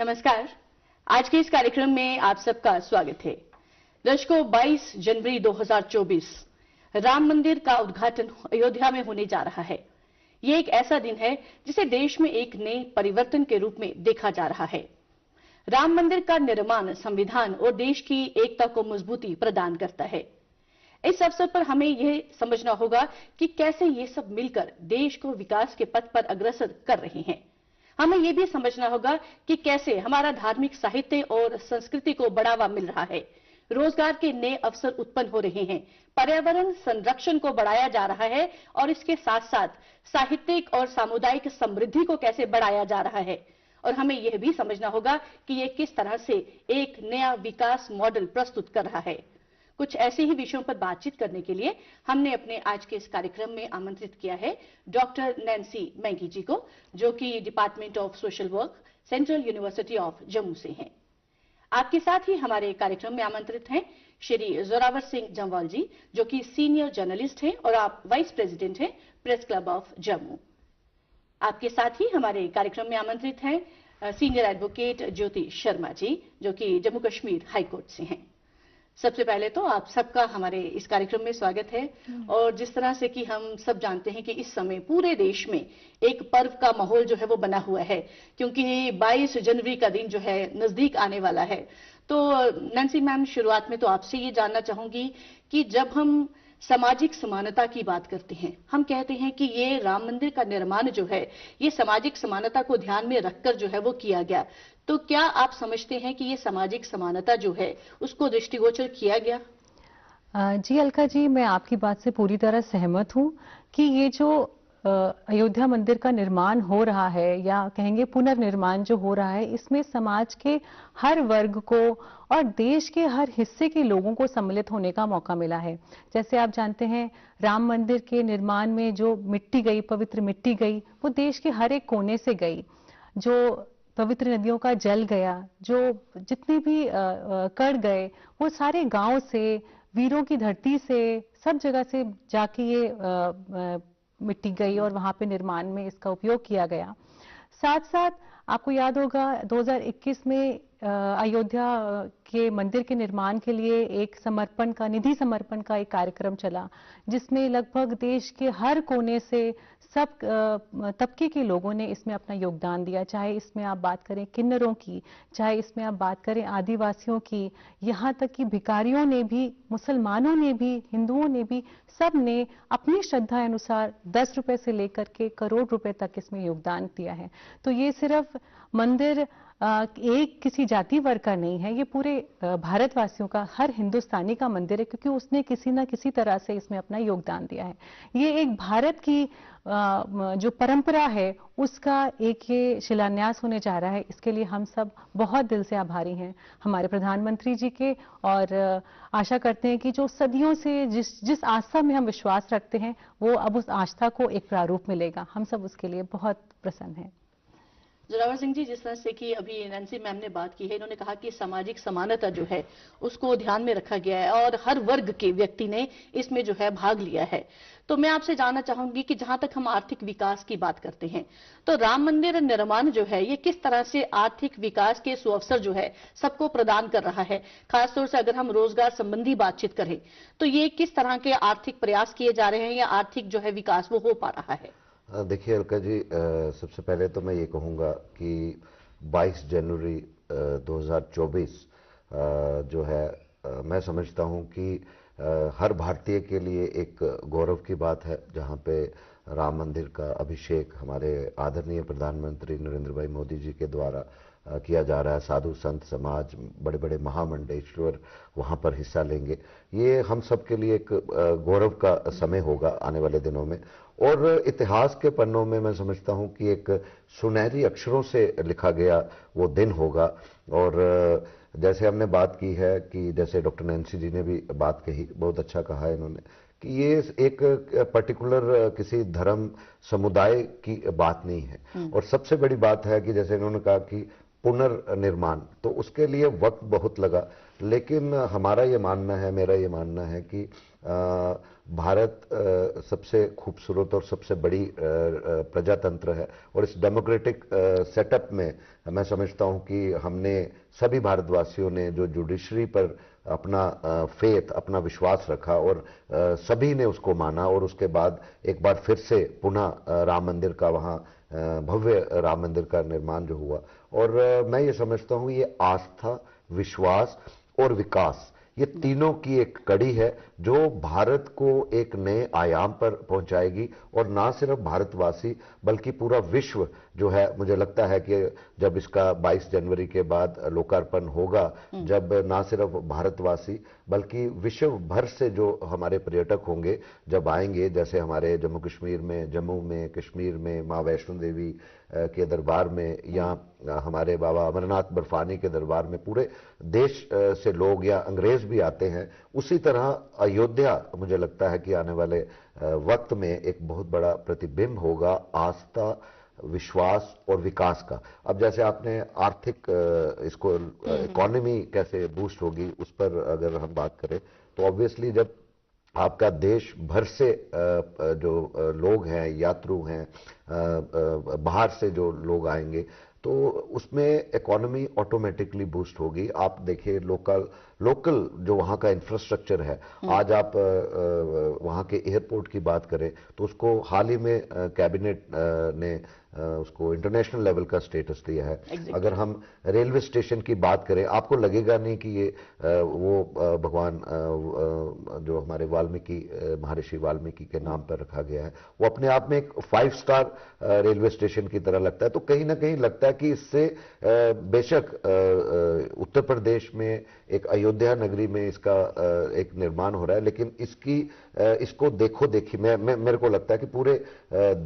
नमस्कार। आज के इस कार्यक्रम में आप सबका स्वागत है। दर्शकों, 22 जनवरी 2024 राम मंदिर का उद्घाटन अयोध्या में होने जा रहा है। ये एक ऐसा दिन है जिसे देश में एक नए परिवर्तन के रूप में देखा जा रहा है। राम मंदिर का निर्माण संविधान और देश की एकता को मजबूती प्रदान करता है। इस अवसर पर हमें यह समझना होगा कि कैसे ये सब मिलकर देश को विकास के पथ पर अग्रसर कर रहे हैं। हमें यह भी समझना होगा कि कैसे हमारा धार्मिक साहित्य और संस्कृति को बढ़ावा मिल रहा है, रोजगार के नए अवसर उत्पन्न हो रहे हैं, पर्यावरण संरक्षण को बढ़ाया जा रहा है और इसके साथ साथ साहित्यिक और सामुदायिक समृद्धि को कैसे बढ़ाया जा रहा है। और हमें यह भी समझना होगा कि यह किस तरह से एक नया विकास मॉडल प्रस्तुत कर रहा है। कुछ ऐसे ही विषयों पर बातचीत करने के लिए हमने अपने आज के इस कार्यक्रम में आमंत्रित किया है डॉक्टर नैन्सी मैंगी जी को, जो कि department of social work, central university of Jammu से हैं। आपके साथ ही हमारे कार्यक्रम में आमंत्रित हैं श्री जोरावर सिंह जम्वाल जी, जो कि सीनियर जर्नलिस्ट हैं और आप वाइस प्रेसिडेंट हैं प्रेस क्लब ऑफ जम्मू। आपके साथ ही हमारे कार्यक्रम में आमंत्रित हैं सीनियर एडवोकेट ज्योति शर्मा जी, जो कि जम्मू कश्मीर हाईकोर्ट से हैं। सबसे पहले तो आप सबका हमारे इस कार्यक्रम में स्वागत है। और जिस तरह से कि हम सब जानते हैं कि इस समय पूरे देश में एक पर्व का माहौल जो है वो बना हुआ है, क्योंकि 22 जनवरी का दिन जो है नजदीक आने वाला है। तो नैन्सी मैम, शुरुआत में तो आपसे ये जानना चाहूंगी कि जब हम सामाजिक समानता की बात करते हैं, हम कहते हैं कि ये राम मंदिर का निर्माण जो है ये सामाजिक समानता को ध्यान में रखकर जो है वो किया गया। तो क्या आप समझते हैं कि ये सामाजिक समानता जो है उसको दृष्टिगोचर किया गया? जी अलका जी, मैं आपकी बात से पूरी तरह सहमत हूं कि ये जो अयोध्या मंदिर का निर्माण हो रहा है, या कहेंगे पुनर्निर्माण जो हो रहा है, इसमें समाज के हर वर्ग को और देश के हर हिस्से के लोगों को सम्मिलित होने का मौका मिला है। जैसे आप जानते हैं, राम मंदिर के निर्माण में जो मिट्टी गई, पवित्र मिट्टी गई, वो देश के हर एक कोने से गई। जो पवित्र नदियों का जल गया, जो जितने भी कण गए, वो सारे गांव से, वीरों की धरती से, सब जगह से जाके ये मिट्टी गई और वहां पे निर्माण में इसका उपयोग किया गया। साथ साथ आपको याद होगा 2021 में अयोध्या के मंदिर के निर्माण के लिए एक समर्पण का, निधि समर्पण का एक कार्यक्रम चला, जिसमें लगभग देश के हर कोने से सब तबके के लोगों ने इसमें अपना योगदान दिया। चाहे इसमें आप बात करें किन्नरों की, चाहे इसमें आप बात करें आदिवासियों की, यहाँ तक कि भिखारियों ने भी, मुसलमानों ने भी, हिंदुओं ने भी, सब ने अपनी श्रद्धा अनुसार 10 रुपए से लेकर के करोड़ रुपए तक इसमें योगदान दिया है। तो ये सिर्फ मंदिर एक किसी जाति वर्ग का नहीं है, ये पूरे भारतवासियों का, हर हिंदुस्तानी का मंदिर है, क्योंकि उसने किसी न किसी तरह से इसमें अपना योगदान दिया है। ये एक भारत की जो परंपरा है उसका एक ये शिलान्यास होने जा रहा है। इसके लिए हम सब बहुत दिल से आभारी हैं हमारे प्रधानमंत्री जी के, और आशा करते हैं कि जो सदियों से जिस आस्था में हम विश्वास रखते हैं, वो अब उस आस्था को एक प्रारूप मिलेगा। हम सब उसके लिए बहुत प्रसन्न हैं। जोरावर सिंह जी, जिस तरह से कि अभी नैन्सी मैम ने बात की है, इन्होंने कहा कि सामाजिक समानता जो है उसको ध्यान में रखा गया है और हर वर्ग के व्यक्ति ने इसमें जो है भाग लिया है। तो मैं आपसे जानना चाहूंगी कि जहां तक हम आर्थिक विकास की बात करते हैं, तो राम मंदिर निर्माण जो है ये किस तरह से आर्थिक विकास के सुअवसर जो है सबको प्रदान कर रहा है। खासतौर से अगर हम रोजगार संबंधी बातचीत करें तो ये किस तरह के आर्थिक प्रयास किए जा रहे हैं या आर्थिक जो है विकास वो हो पा रहा है? देखिए अलका जी, सबसे पहले तो मैं ये कहूँगा कि 22 जनवरी 2024 जो है, मैं समझता हूँ कि हर भारतीय के लिए एक गौरव की बात है, जहाँ पे राम मंदिर का अभिषेक हमारे आदरणीय प्रधानमंत्री नरेंद्र भाई मोदी जी के द्वारा किया जा रहा है। साधु संत समाज, बड़े बड़े महामंडलेश्वर वहाँ पर हिस्सा लेंगे। ये हम सब के लिए एक गौरव का समय होगा आने वाले दिनों में, और इतिहास के पन्नों में मैं समझता हूँ कि एक सुनहरी अक्षरों से लिखा गया वो दिन होगा। और जैसे हमने बात की है कि जैसे डॉक्टर नैन्सी जी ने भी बात कही, बहुत अच्छा कहा है इन्होंने, कि ये एक पर्टिकुलर किसी धर्म समुदाय की बात नहीं है। और सबसे बड़ी बात है कि जैसे इन्होंने कहा कि पुनर्निर्माण, तो उसके लिए वक्त बहुत लगा, लेकिन हमारा ये मानना है, मेरा ये मानना है कि भारत सबसे खूबसूरत और सबसे बड़ी प्रजातंत्र है, और इस डेमोक्रेटिक सेटअप में मैं समझता हूं कि हमने सभी भारतवासियों ने जो जुडिशरी पर अपना फेथ, अपना विश्वास रखा और सभी ने उसको माना, और उसके बाद एक बार फिर से पुनः राम मंदिर का वहाँ भव्य राम मंदिर का निर्माण जो हुआ। और मैं ये समझता हूँ ये आस्था, विश्वास और विकास, ये तीनों की एक कड़ी है जो भारत को एक नए आयाम पर पहुंचाएगी। और ना सिर्फ भारतवासी बल्कि पूरा विश्व जो है, मुझे लगता है कि जब इसका 22 जनवरी के बाद लोकार्पण होगा, जब ना सिर्फ भारतवासी बल्कि विश्व भर से जो हमारे पर्यटक होंगे जब आएंगे, जैसे हमारे जम्मू कश्मीर में, जम्मू में, कश्मीर में माँ वैष्णो देवी के दरबार में, या हमारे बाबा अमरनाथ बर्फानी के दरबार में पूरे देश से लोग या अंग्रेज भी आते हैं, उसी तरह अयोध्या मुझे लगता है कि आने वाले वक्त में एक बहुत बड़ा प्रतिबिंब होगा आस्था, विश्वास और विकास का। अब जैसे आपने आर्थिक इसको इकोनॉमी कैसे बूस्ट होगी उस पर अगर हम बात करें, तो ऑब्वियसली जब आपका देश भर से जो लोग हैं, यात्रु हैं, बाहर से जो लोग आएंगे, तो उसमें इकोनॉमी ऑटोमेटिकली बूस्ट होगी। आप देखिए लोकल जो वहाँ का इंफ्रास्ट्रक्चर है, आज आप वहाँ के एयरपोर्ट की बात करें तो उसको हाल ही में कैबिनेट ने उसको इंटरनेशनल लेवल का स्टेटस दिया है। अगर हम रेलवे स्टेशन की बात करें, आपको लगेगा नहीं कि ये वो भगवान जो हमारे वाल्मीकि, महर्षि वाल्मीकि के नाम पर रखा गया है, वो अपने आप में एक 5 स्टार रेलवे स्टेशन की तरह लगता है। तो कहीं ना कहीं लगता है कि इससे बेशक उत्तर प्रदेश में एक अयोध्या नगरी में इसका एक निर्माण हो रहा है, लेकिन इसको देखो देखी मेरे को लगता है कि पूरे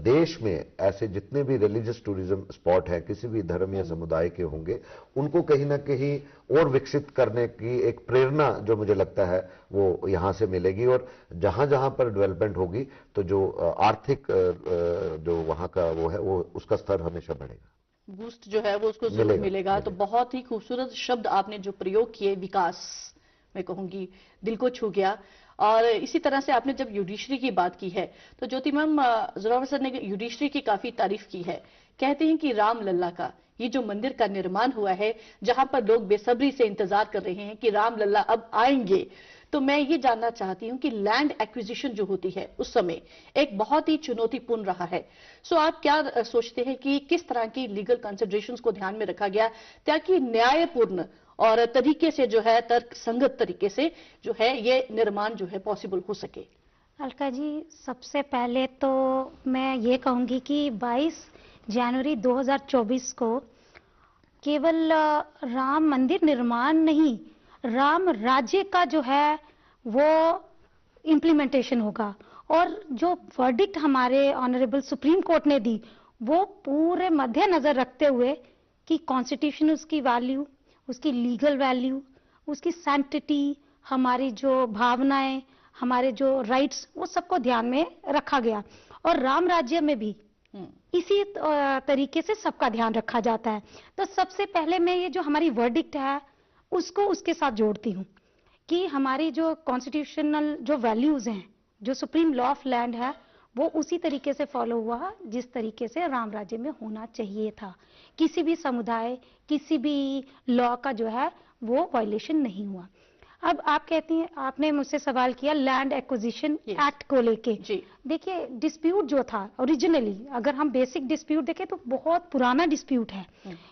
देश में ऐसे जितने भी रिलीजियस टूरिज्म स्पॉट हैं, किसी भी धर्म या समुदाय के होंगे, उनको कहीं ना कहीं और विकसित करने की एक प्रेरणा जो मुझे लगता है वो यहां से मिलेगी। और जहां जहां पर डेवलपमेंट होगी तो जो आर्थिक जो वहां का वो है, वो उसका स्तर हमेशा बढ़ेगा, बूस्ट जो है वो उसको जरूर मिलेगा। तो बहुत ही खूबसूरत शब्द आपने जो प्रयोग किए, विकास, मैं कहूंगी दिल को छू गया। और इसी तरह से आपने जब जुडिशरी की बात की है, तो ज्योति मैम, जोरावर सर ने जुडिशरी की काफी तारीफ की है। कहते हैं कि राम लल्ला का ये जो मंदिर का निर्माण हुआ है, जहां पर लोग बेसब्री से इंतजार कर रहे हैं कि राम लल्ला अब आएंगे, तो मैं ये जानना चाहती हूं कि लैंड एक्विजिशन जो होती है उस समय एक बहुत ही चुनौतीपूर्ण रहा है। सो आप क्या सोचते हैं कि किस तरह की लीगल कंसिडरेशंस को ध्यान में रखा गया ताकि न्यायपूर्ण और तरीके से जो है, तर्क संगत तरीके से जो है ये निर्माण जो है पॉसिबल हो सके? अलका जी, सबसे पहले तो मैं ये कहूंगी कि 22 जनवरी 2024 को केवल राम मंदिर निर्माण नहीं, राम राज्य का जो है वो इम्प्लीमेंटेशन होगा। और जो वर्डिक्ट हमारे ऑनरेबल सुप्रीम कोर्ट ने दी, वो पूरे मद्देनजर रखते हुए कि कॉन्स्टिट्यूशन, उसकी वैल्यू, उसकी लीगल वैल्यू, उसकी सैंक्टिटी, हमारी जो भावनाएं, हमारे जो राइट्स, वो सबको ध्यान में रखा गया। और राम राज्य में भी इसी तरीके से सबका ध्यान रखा जाता है। तो सबसे पहले मैं ये जो हमारी वर्डिक्ट है उसको उसके साथ जोड़ती हूँ कि हमारी जो कॉन्स्टिट्यूशनल जो वैल्यूज हैं, जो सुप्रीम लॉ ऑफ लैंड है, वो उसी तरीके से फॉलो हुआ जिस तरीके से राम राज्य में होना चाहिए था। किसी भी समुदाय, किसी भी लॉ का जो है वो वायलेशन नहीं हुआ। अब आप कहती हैं, आपने मुझसे सवाल किया लैंड एक्विजिशन एक्ट को लेके। देखिए, डिस्प्यूट जो था ओरिजिनली, अगर हम बेसिक डिस्प्यूट देखें तो बहुत पुराना डिस्प्यूट है।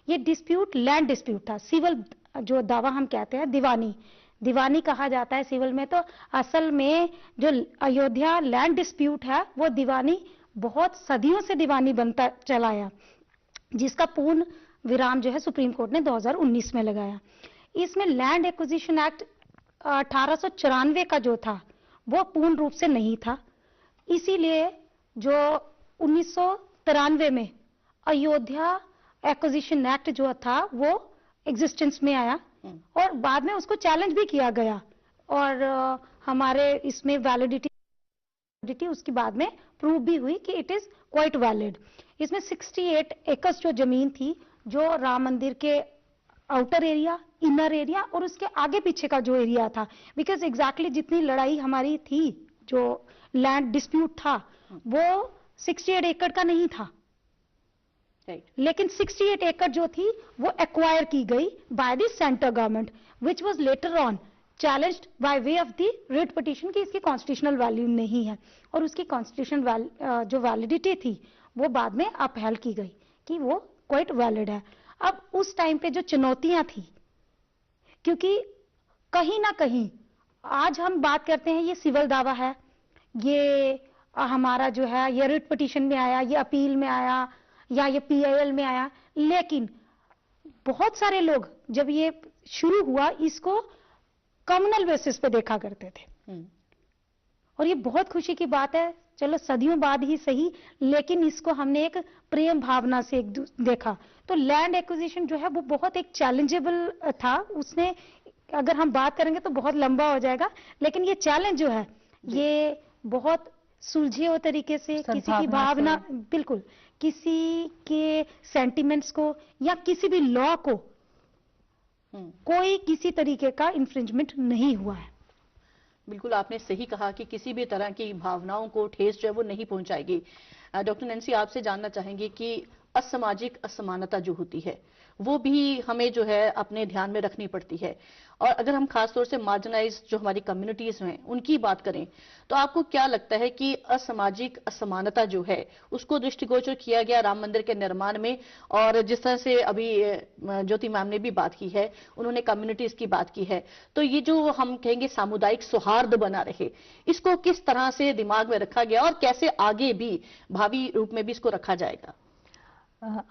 ये डिस्प्यूट लैंड डिस्प्यूट था, सिविल जो दावा हम कहते हैं, दीवानी कहा जाता है सिविल में। तो असल में जो अयोध्या लैंड डिस्प्यूट है वो दीवानी, बहुत सदियों से दीवानी बनता चला आया, जिसका पूर्ण विराम जो है सुप्रीम कोर्ट ने 2019 में लगाया। इसमें लैंड एक्विजिशन एक्ट 1894 का जो था वो पूर्ण रूप से नहीं था, इसीलिए जो 1993 में अयोध्या एक्विजिशन एक्ट जो था वो एग्जिस्टेंस में आया और बाद में उसको चैलेंज भी किया गया और हमारे इसमें वैलिडिटी उसकी बाद में प्रूव भी हुई कि इट इज क्वाइट वैलिड। इसमें 68 एकड़ जो जमीन थी, जो राम मंदिर के आउटर एरिया, इनर एरिया और उसके आगे पीछे का जो एरिया था, बिकॉज एग्जैक्टली जितनी लड़ाई हमारी थी जो लैंड डिस्प्यूट था वो 68 एकड़ का नहीं था, लेकिन 68 एकड़ जो थी वो एक्वायर की गई by the centre government, which was later on challenged by way of the writ petition कि इसकी कॉन्स्टिट्यूशनल वैल्यू नहीं है, और उसकी कॉन्स्टिट्यूशनल जो वैलिडिटी थी वो बाद में अपहेल की गई कि वो क्वाइट वैलिड है। अब उस टाइम पे जो चुनौतियां थी, क्योंकि कहीं ना कहीं आज हम बात करते हैं ये सिविल दावा है, ये हमारा जो है ये रिट पिटीशन में आया, ये अपील में आया, या ये PIL में आया, लेकिन बहुत सारे लोग जब ये शुरू हुआ इसको कम्युनल बेसिस पे देखा करते थे। और ये बहुत खुशी की बात है, चलो सदियों बाद ही सही, लेकिन इसको हमने एक प्रेम भावना से एक देखा। तो लैंड एक्विजिशन जो है वो बहुत एक चैलेंजेबल था, उसने अगर हम बात करेंगे तो बहुत लंबा हो जाएगा, लेकिन ये चैलेंज जो है ये बहुत सुलझे हुए तरीके से, किसी की भावना, बिल्कुल किसी के सेंटिमेंट्स को या किसी भी लॉ को कोई किसी तरीके का इंफ्रिंजमेंट नहीं हुआ है। बिल्कुल आपने सही कहा कि किसी भी तरह की भावनाओं को ठेस जो है वो नहीं पहुंचाएगी। डॉक्टर नैंसी, आपसे जानना चाहेंगे कि असामाजिक असमानता जो होती है वो भी हमें जो है अपने ध्यान में रखनी पड़ती है, और अगर हम खासतौर से मार्जिनाइज जो हमारी कम्युनिटीज हैं उनकी बात करें तो आपको क्या लगता है कि असामाजिक असमानता जो है उसको दृष्टिगोचर किया गया राम मंदिर के निर्माण में? और जिस तरह से अभी ज्योति मैम ने भी बात की है, उन्होंने कम्युनिटीज की बात की है, तो ये जो हम कहेंगे सामुदायिक सौहार्द बना रहे, इसको किस तरह से दिमाग में रखा गया और कैसे आगे भी भावी रूप में भी इसको रखा जाएगा?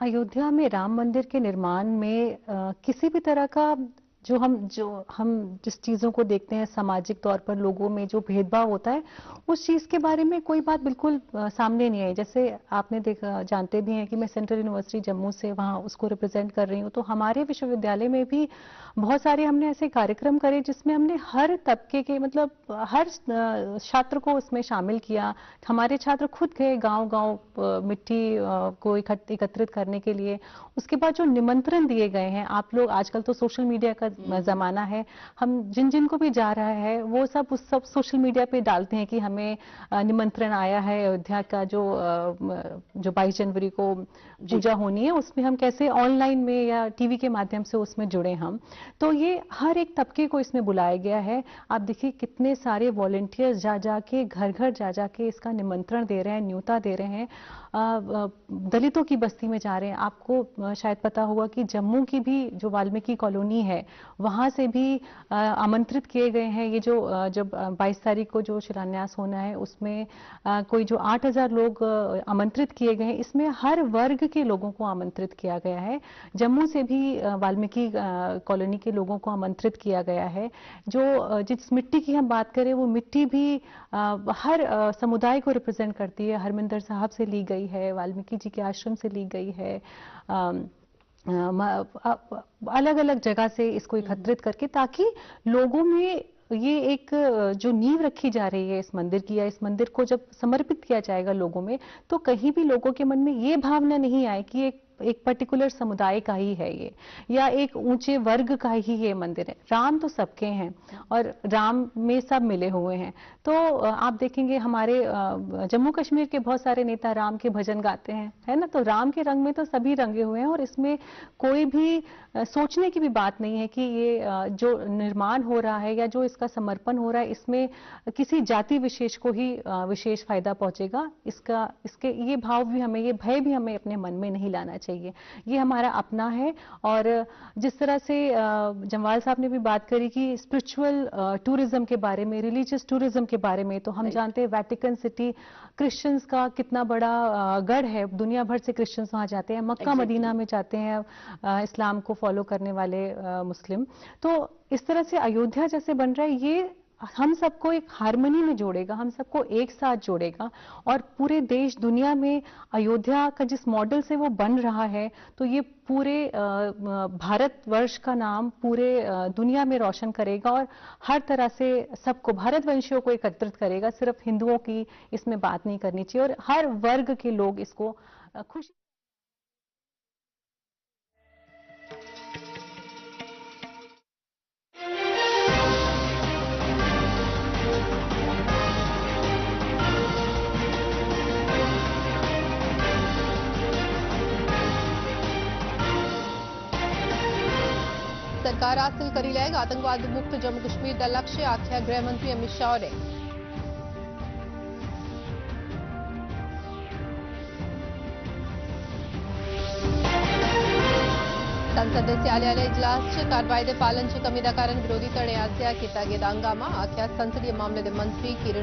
अयोध्या में राम मंदिर के निर्माण में किसी भी तरह का जो हम जिस चीजों को देखते हैं सामाजिक तौर पर लोगों में जो भेदभाव होता है, उस चीज के बारे में कोई बात बिल्कुल सामने नहीं आई। जैसे आपने देखा, जानते भी हैं कि मैं सेंट्रल यूनिवर्सिटी जम्मू से वहां उसको रिप्रेजेंट कर रही हूँ, तो हमारे विश्वविद्यालय में भी बहुत सारे हमने ऐसे कार्यक्रम करे जिसमें हमने हर तबके के, मतलब हर छात्र को उसमें शामिल किया। हमारे छात्र खुद गए गांव-गांव मिट्टी को एकत्रित करने के लिए। उसके बाद जो निमंत्रण दिए गए हैं, आप लोग आजकल तो सोशल मीडिया का जमाना है, हम जिन को भी जा रहा है वो सब उस सब सोशल मीडिया पे डालते हैं कि हमें निमंत्रण आया है अयोध्या का जो 22 जनवरी को पूजा होनी है, उसमें हम कैसे ऑनलाइन में या टीवी के माध्यम से उसमें जुड़े हम। तो ये हर एक तबके को इसमें बुलाया गया है। आप देखिए कितने सारे वॉलंटियर्स जा के घर जा के इसका निमंत्रण दे रहे हैं, न्योता दे रहे हैं, दलितों की बस्ती में जा रहे हैं। आपको शायद पता होगा कि जम्मू की भी जो वाल्मीकि कॉलोनी है वहां से भी आमंत्रित किए गए हैं। ये जो जब 22 तारीख को जो शिलान्यास होना है उसमें कोई जो 8000 लोग आमंत्रित किए गए हैं, इसमें हर वर्ग के लोगों को आमंत्रित किया गया है। जम्मू से भी वाल्मीकि कॉलोनी के लोगों को आमंत्रित किया गया है। जो जिस मिट्टी की हम बात करें वो मिट्टी भी हर समुदाय को रिप्रेजेंट करती है। हरमिंदर साहब से ली गई है, वाल्मीकि जी के आश्रम से ली गई है, अलग अलग जगह से इसको एकत्रित करके, ताकि लोगों में ये एक जो नींव रखी जा रही है इस मंदिर की, या इस मंदिर को जब समर्पित किया जाएगा लोगों में, तो कहीं भी लोगों के मन में ये भावना नहीं आए कि एक पर्टिकुलर समुदाय का ही है ये, या एक ऊंचे वर्ग का ही ये मंदिर है। राम तो सबके हैं और राम में सब मिले हुए हैं। तो आप देखेंगे हमारे जम्मू कश्मीर के बहुत सारे नेता राम के भजन गाते हैं, है ना। तो राम के रंग में तो सभी रंगे हुए हैं, और इसमें कोई भी सोचने की भी बात नहीं है कि ये जो निर्माण हो रहा है या जो इसका समर्पण हो रहा है, इसमें किसी जाति विशेष को ही विशेष फायदा पहुंचेगा। इसके ये भाव भी हमें, ये भय भी हमें अपने मन में नहीं लाना चाहिए। ये हमारा अपना है। और जिस तरह से जमवाल साहब ने भी बात करी कि स्पिरिचुअल टूरिज्म के बारे में, रिलीजियस टूरिज्म के बारे में, तो हम जानते हैं वेटिकन सिटी क्रिश्चियंस का कितना बड़ा गढ़ है, दुनिया भर से क्रिश्चियंस वहां जाते हैं, मक्का मदीना में जाते हैं इस्लाम को फॉलो करने वाले मुस्लिम। तो इस तरह से अयोध्या जैसे बन रहा है, ये हम सबको एक हार्मनी में जोड़ेगा, हम सबको एक साथ जोड़ेगा, और पूरे देश दुनिया में अयोध्या का जिस मॉडल से वो बन रहा है, तो ये पूरे भारतवर्ष का नाम पूरे दुनिया में रोशन करेगा, और हर तरह से सबको, भारतवंशियों को एकत्रित करेगा। सिर्फ हिंदुओं की इसमें बात नहीं करनी चाहिए, और हर वर्ग के लोग इसको खुशी सरकार हासिल करी लैग आतंकवाद मुक्त जम्मू कश्मीर का लक्ष्य आख्या गृहमंत्री अमित शाह ने। संसद दे स्याले आह्ले इजलास च कारवाई दे पालन च कमी दा कारण विरोधी धड़े आसेआ कीता गेदा हंगामा आख्या संसदीय मामले दे मंत्री किरण